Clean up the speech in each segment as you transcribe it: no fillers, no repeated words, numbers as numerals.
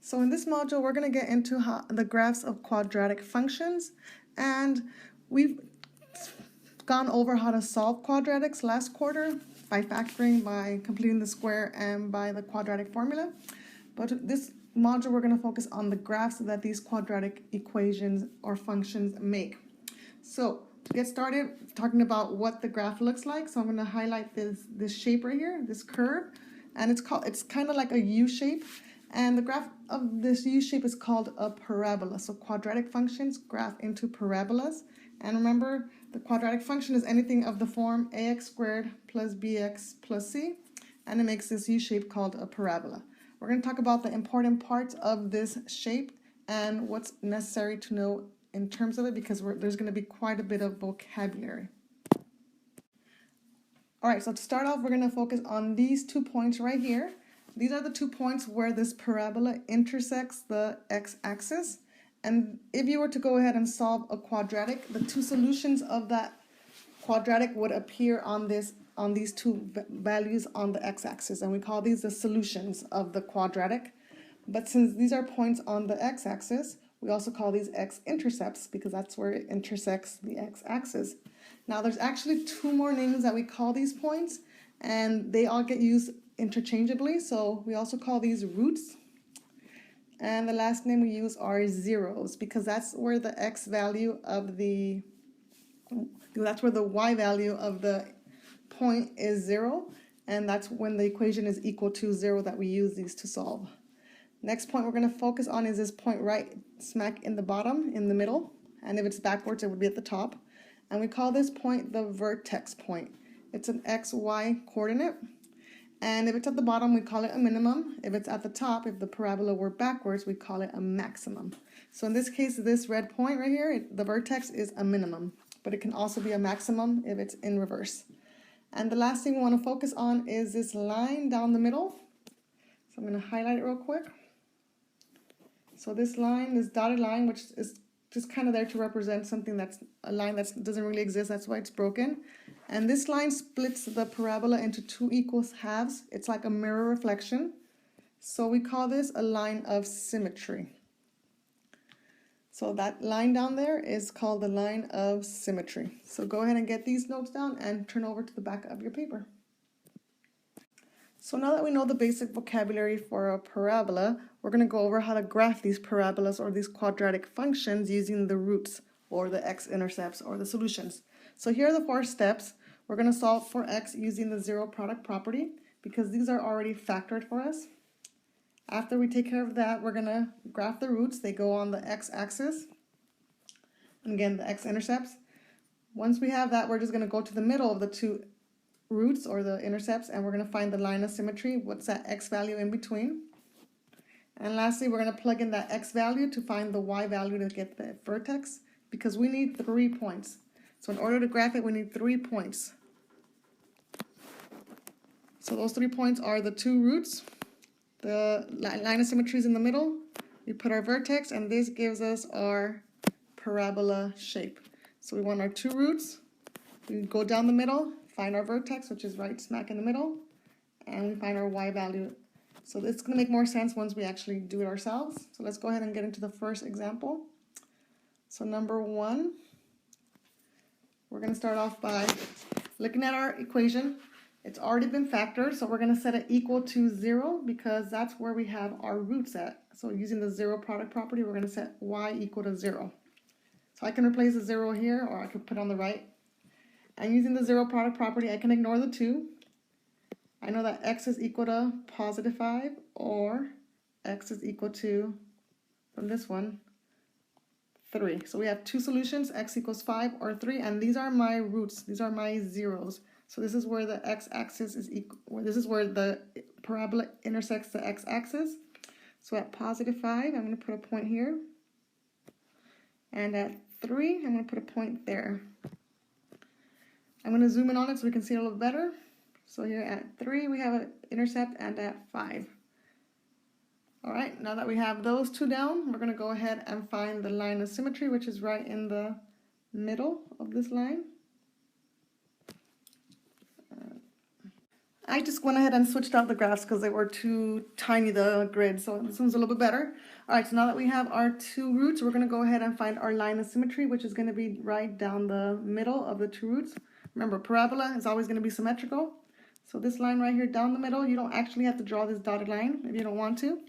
So in this module, we're going to get into the graphs of quadratic functions, and we've gone over how to solve quadratics last quarter by factoring, by completing the square, and by the quadratic formula. But this module, we're going to focus on the graphs that these quadratic equations or functions make. So to get started, talking about what the graph looks like, so I'm going to highlight this shape right here, this curve, and it's kind of like a U shape. And the graph of this U shape is called a parabola. So quadratic functions graph into parabolas. And remember, the quadratic function is anything of the form ax squared plus bx plus c. And it makes this U shape called a parabola. We're going to talk about the important parts of this shape and what's necessary to know in terms of it, because there's going to be quite a bit of vocabulary. All right, so to start off, we're going to focus on these 2 points right here. These are the 2 points where this parabola intersects the x-axis. And if you were to go ahead and solve a quadratic, the 2 solutions of that quadratic would appear on these 2 values on the x-axis. And we call these the solutions of the quadratic. But since these are points on the x-axis, we also call these x-intercepts because that's where it intersects the x-axis. Now there's actually 2 more names that we call these points, and they all get used interchangeably, so we also call these roots. And the last name we use are zeros because that's where the x value of that's where the y value of the point is 0, and that's when the equation is equal to 0 that we use these to solve. Next point we're going to focus on is this point right smack in the bottom, in the middle, and if it's backwards it would be at the top. And we call this point the vertex point. It's an xy coordinate. And if it's at the bottom, we call it a minimum. If it's at the top, if the parabola were backwards, we call it a maximum. So in this case, this red point right here, the vertex is a minimum, but it can also be a maximum if it's in reverse. And the last thing we want to focus on is this line down the middle. So I'm going to highlight it real quick. So this line, this dotted line, which is just kind of there to represent something that's a line that doesn't really exist, that's why it's broken. And this line splits the parabola into 2 equal halves. It's like a mirror reflection. So we call this a line of symmetry. So that line down there is called the line of symmetry. So go ahead and get these notes down and turn over to the back of your paper. So now that we know the basic vocabulary for a parabola, we're going to go over how to graph these parabolas or these quadratic functions using the roots or the x-intercepts or the solutions. So here are the 4 steps. We're going to solve for x using the zero product property because these are already factored for us. After we take care of that, we're going to graph the roots. They go on the x-axis. And again, the x-intercepts. Once we have that, we're just going to go to the middle of the 2 roots or the intercepts, and we're going to find the line of symmetry. What's that x value in between? And lastly, we're going to plug in that x value to find the y value to get the vertex, because we need 3 points. So in order to graph it, we need 3 points. So those 3 points are the 2 roots, the line of symmetry is in the middle, we put our vertex, and this gives us our parabola shape. So we want our 2 roots, we go down the middle, find our vertex, which is right smack in the middle, and we find our y value. So it's going to make more sense once we actually do it ourselves. So let's go ahead and get into the first example. So number 1, we're going to start off by looking at our equation. It's already been factored, so we're going to set it equal to 0 because that's where we have our roots at. So using the zero product property, we're going to set y equal to 0. So I can replace the 0 here, or I could put on the right. And using the zero product property, I can ignore the 2. I know that x is equal to positive 5, or x is equal to, from this one, 3. So we have 2 solutions, x equals 5 or 3, and these are my roots. These are my zeros. So this is where the x-axis is equal. This is where the parabola intersects the x-axis. So at positive 5, I'm going to put a point here. And at 3, I'm going to put a point there. I'm going to zoom in on it so we can see it a little better. So here at 3, we have an intercept, and at 5. All right, now that we have those 2 down, we're going to go ahead and find the line of symmetry, which is right in the middle of this line. I just went ahead and switched out the graphs because they were too tiny, the grid, so this one's a little bit better. All right, so now that we have our two roots, we're going to go ahead and find our line of symmetry, which is going to be right down the middle of the two roots. Remember, parabola is always going to be symmetrical. So this line right here down the middle, you don't actually have to draw this dotted line if you don't want to.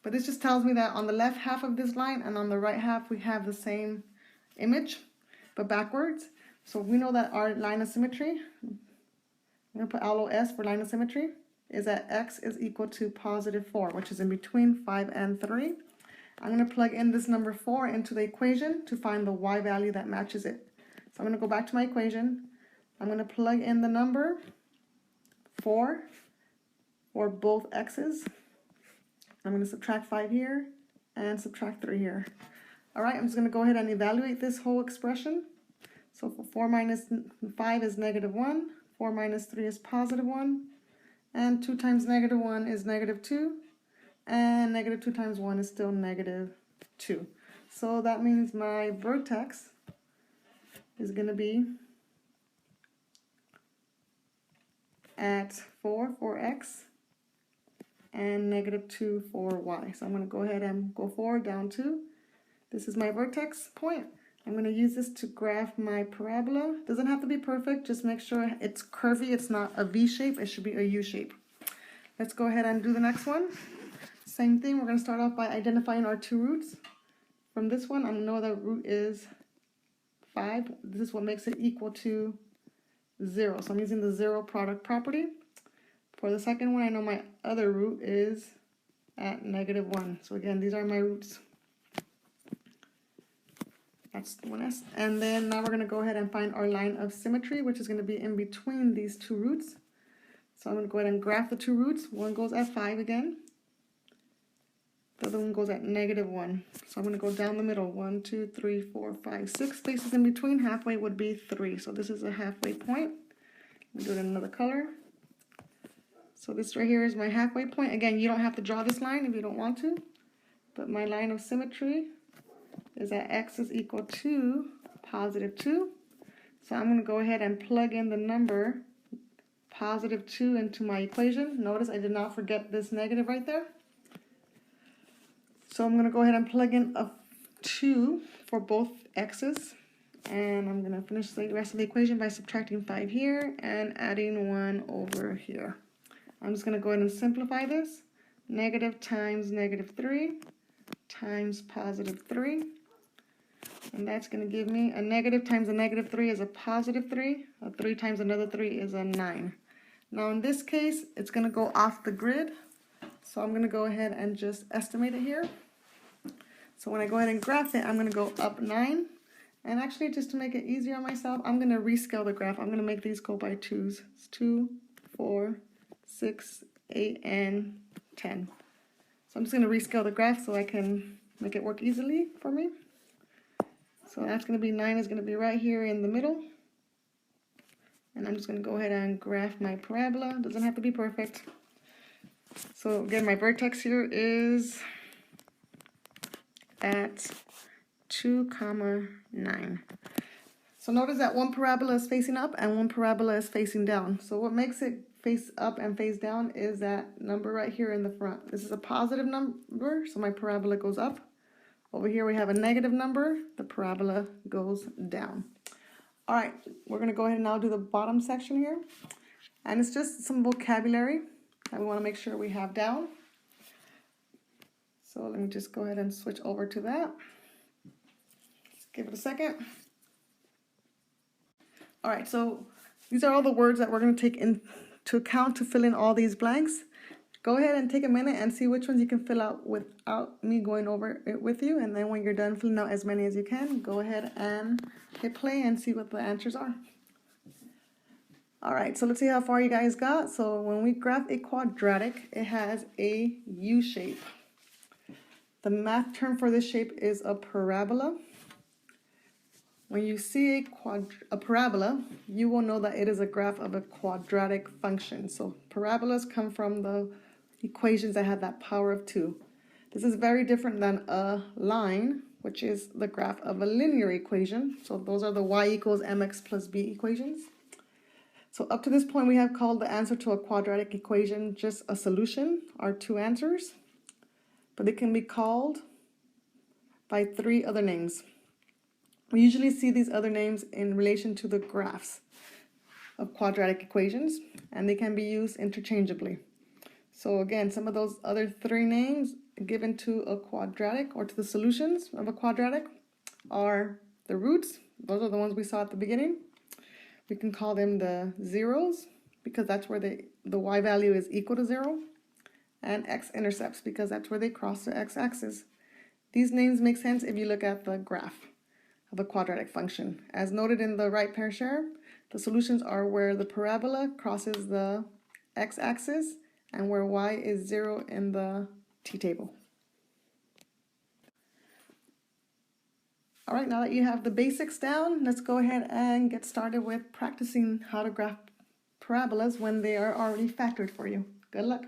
But this just tells me that on the left half of this line and on the right half, we have the same image, but backwards. So we know that our line of symmetry, I'm going to put LOS for line of symmetry, is that x is equal to positive 4, which is in between 5 and 3. I'm going to plug in this number 4 into the equation to find the y value that matches it. So I'm going to go back to my equation. I'm going to plug in the number 4 for both x's. I'm going to subtract 5 here and subtract 3 here. All right, I'm just going to go ahead and evaluate this whole expression. So for 4 minus 5 is negative 1, 4 minus 3 is positive 1, and 2 times negative 1 is negative 2, and negative 2 times 1 is still negative 2. So that means my vertex is going to be at 4 for x and negative 2 for y. So I'm going to go ahead and go forward down 2. This is my vertex point. I'm going to use this to graph my parabola. Doesn't have to be perfect, just make sure it's curvy, it's not a V shape, it should be a U shape. Let's go ahead and do the next one. Same thing, we're going to start off by identifying our two roots. From this one, I know the root is 5. This is what makes it equal to 0. So I'm using the zero product property. For the second one, I know my other root is at negative 1. So again, these are my roots. That's the 1s. And then now we're going to go ahead and find our line of symmetry, which is going to be in between these two roots. So I'm going to go ahead and graph the two roots. One goes at 5 again. The other one goes at negative 1. So I'm going to go down the middle. 1, 2, 3, 4, 5, 6 spaces in between. Halfway would be 3. So this is a halfway point. We'll do it in another color. So this right here is my halfway point. Again, you don't have to draw this line if you don't want to. But my line of symmetry is that x is equal to positive 2. So I'm going to go ahead and plug in the number positive 2 into my equation. Notice I did not forget this negative right there. So I'm going to go ahead and plug in a 2 for both x's. And I'm going to finish the rest of the equation by subtracting 5 here and adding 1 over here. I'm just going to go ahead and simplify this. Negative times negative 3 times positive 3. And that's going to give me a negative times a negative 3 is a positive 3. A 3 times another 3 is a 9. Now in this case, it's going to go off the grid. So I'm going to go ahead and just estimate it here. So when I go ahead and graph it, I'm going to go up 9. And actually, just to make it easier on myself, I'm going to rescale the graph. I'm going to make these go by 2s. It's 2, 4, 6, 8, and 10. So I'm just going to rescale the graph so I can make it work easily for me. So that's going to be 9 is going to be right here in the middle. And I'm just going to go ahead and graph my parabola. Doesn't have to be perfect. So again, my vertex here is at 2, 9. So notice that one parabola is facing up and one parabola is facing down. So what makes it face up and face down is that number right here in the front. This is a positive number, so my parabola goes up. Over here we have a negative number, the parabola goes down. All right, we're going to go ahead and now do the bottom section here. And it's just some vocabulary that we want to make sure we have down. So let me just go ahead and switch over to that. Let's give it a second. All right, so these are all the words that we're going to take into account to fill in all these blanks. Go ahead and take a minute and see which ones you can fill out without me going over it with you. And then when you're done filling out as many as you can, go ahead and hit play and see what the answers are. All right, so let's see how far you guys got. So when we graph a quadratic, it has a U shape. The math term for this shape is a parabola. When you see a parabola, you will know that it is a graph of a quadratic function. So parabolas come from the equations that have that power of 2. This is very different than a line, which is the graph of a linear equation. So those are the y equals mx plus b equations. So up to this point, we have called the answer to a quadratic equation just a solution, our two answers, but it can be called by three other names. We usually see these other names in relation to the graphs of quadratic equations, and they can be used interchangeably. So again, some of those other three names given to a quadratic or to the solutions of a quadratic are the roots. Those are the ones we saw at the beginning. We can call them the zeros because that's where the y value is equal to 0, and x-intercepts because that's where they cross the x-axis. These names make sense if you look at the graph of a quadratic function. As noted in the right pair share, the solutions are where the parabola crosses the x-axis and where y is 0 in the t-table. All right, now that you have the basics down, let's go ahead and get started with practicing how to graph parabolas when they are already factored for you. Good luck.